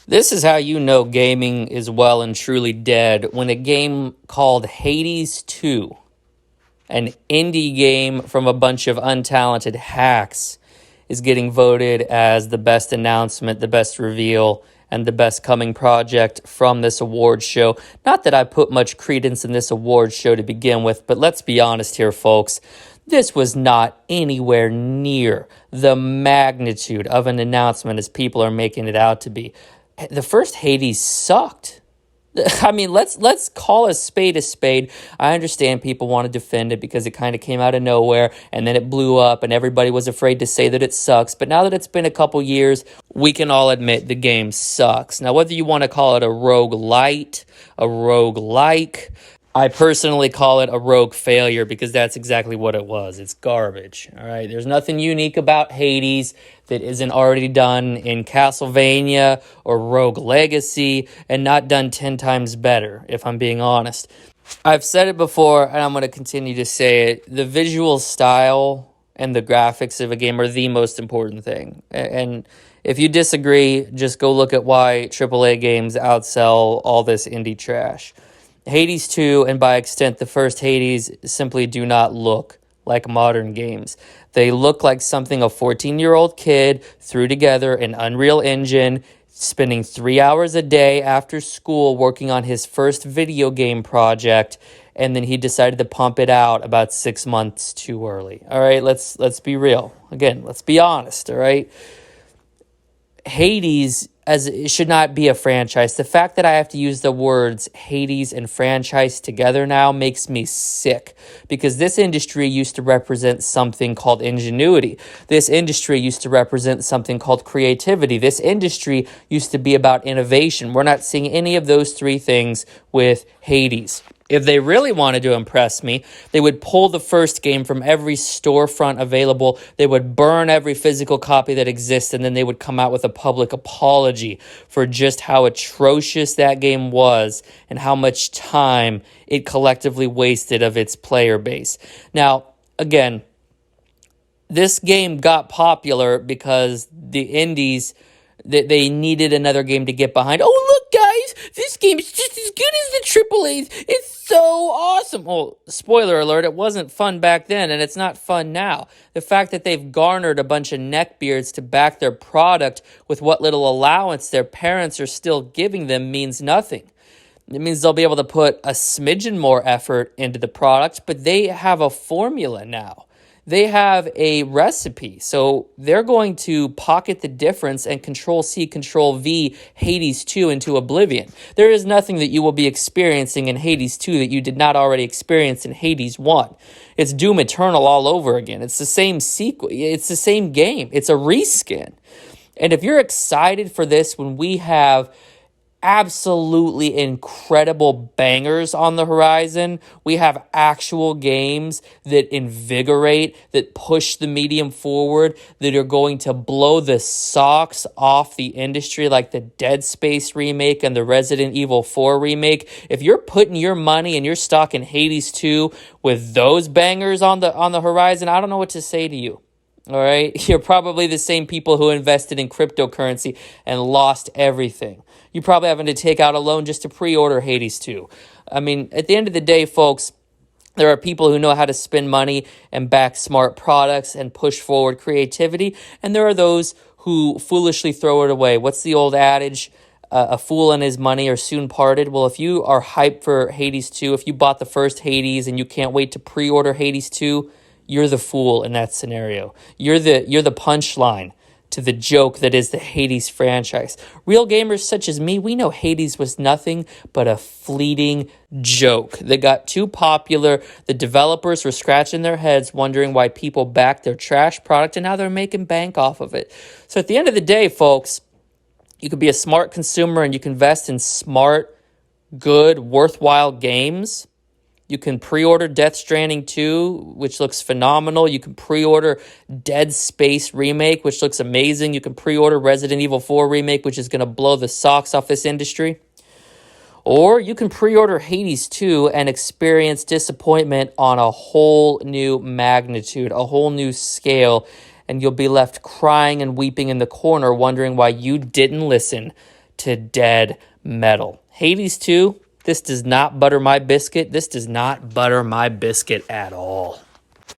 This is how you know gaming is well and truly dead when a game called Hades 2, an indie game from a bunch of untalented hacks, is getting voted as the best announcement, the best reveal, and the best coming project from this award show. Not that I put much credence in this award show to begin with, but let's be honest here, folks. This was not anywhere near the magnitude of an announcement as people are making it out to be. The first Hades sucked. I mean, let's call a spade a spade. I understand people want to defend it because it kind of came out of nowhere and then it blew up and everybody was afraid to say that it sucks. But now that it's been a couple years, we can all admit the game sucks. Now, whether you want to call it a rogue light, a rogue like, I personally call it a rogue failure because that's exactly what it was. It's garbage. All right. There's nothing unique about Hades that isn't already done in Castlevania or Rogue Legacy and not done 10 times better, if I'm being honest. I've said it before and I'm going to continue to say it. The visual style and the graphics of a game are the most important thing. And if you disagree, just go look at why AAA games outsell all this indie trash. Hades 2, and by extent the first Hades, simply do not look like modern games. They look like something a 14-year-old kid threw together in Unreal Engine, spending 3 hours a day after school working on his first video game project, and then he decided to pump it out about 6 months too early. All right, let's be real. Again, let's be honest, all right? Hades as it should not be a franchise. The fact that I have to use the words Hades and franchise together now makes me sick because this industry used to represent something called ingenuity. This industry used to represent something called creativity. This industry used to be about innovation. We're not seeing any of those three things with Hades. If they really wanted to impress me, they would pull the first game from every storefront available. They would burn every physical copy that exists, and then they would come out with a public apology for just how atrocious that game was and how much time it collectively wasted of its player base. Now, again, this game got popular because the indies they needed another game to get behind. Oh, look, guys, this game is just as good as the AAAs. It's so awesome. Well, spoiler alert, it wasn't fun back then, and it's not fun now. The fact that they've garnered a bunch of neckbeards to back their product with what little allowance their parents are still giving them means nothing. It means they'll be able to put a smidgen more effort into the product, but they have a formula now. They have a recipe, so they're going to pocket the difference and Control-C, Control-V Hades 2 into oblivion. There is nothing that you will be experiencing in Hades 2 that you did not already experience in Hades 1. It's Doom Eternal all over again. It's the same sequel. It's the same game. It's a reskin. And if you're excited for this when we have absolutely incredible bangers on the horizon. We have actual games that invigorate, that push the medium forward, that are going to blow the socks off the industry like the Dead Space remake and the Resident Evil 4 remake. If you're putting your money and your stock in Hades 2 with those bangers on the horizon, I don't know what to say to you. All right, you're probably the same people who invested in cryptocurrency and lost everything. You're probably having to take out a loan just to pre-order Hades 2. I mean, at the end of the day, folks, there are people who know how to spend money and back smart products and push forward creativity, and there are those who foolishly throw it away. What's the old adage? A fool and his money are soon parted. Well, if you are hyped for Hades 2, if you bought the first Hades and you can't wait to pre-order Hades 2, you're the fool in that scenario. You're the punchline to the joke that is the Hades franchise. Real gamers such as me, we know Hades was nothing but a fleeting joke that got too popular. The developers were scratching their heads wondering why people backed their trash product, and now they're making bank off of it. So at the end of the day, folks, you could be a smart consumer and you can invest in smart, good, worthwhile games. You can pre-order Death Stranding 2, which looks phenomenal. You can pre-order Dead Space Remake, which looks amazing. You can pre-order Resident Evil 4 Remake, which is going to blow the socks off this industry. Or you can pre-order Hades 2 and experience disappointment on a whole new magnitude, a whole new scale, and you'll be left crying and weeping in the corner wondering why you didn't listen to dead metal. Hades 2, this does not butter my biscuit. This does not butter my biscuit at all.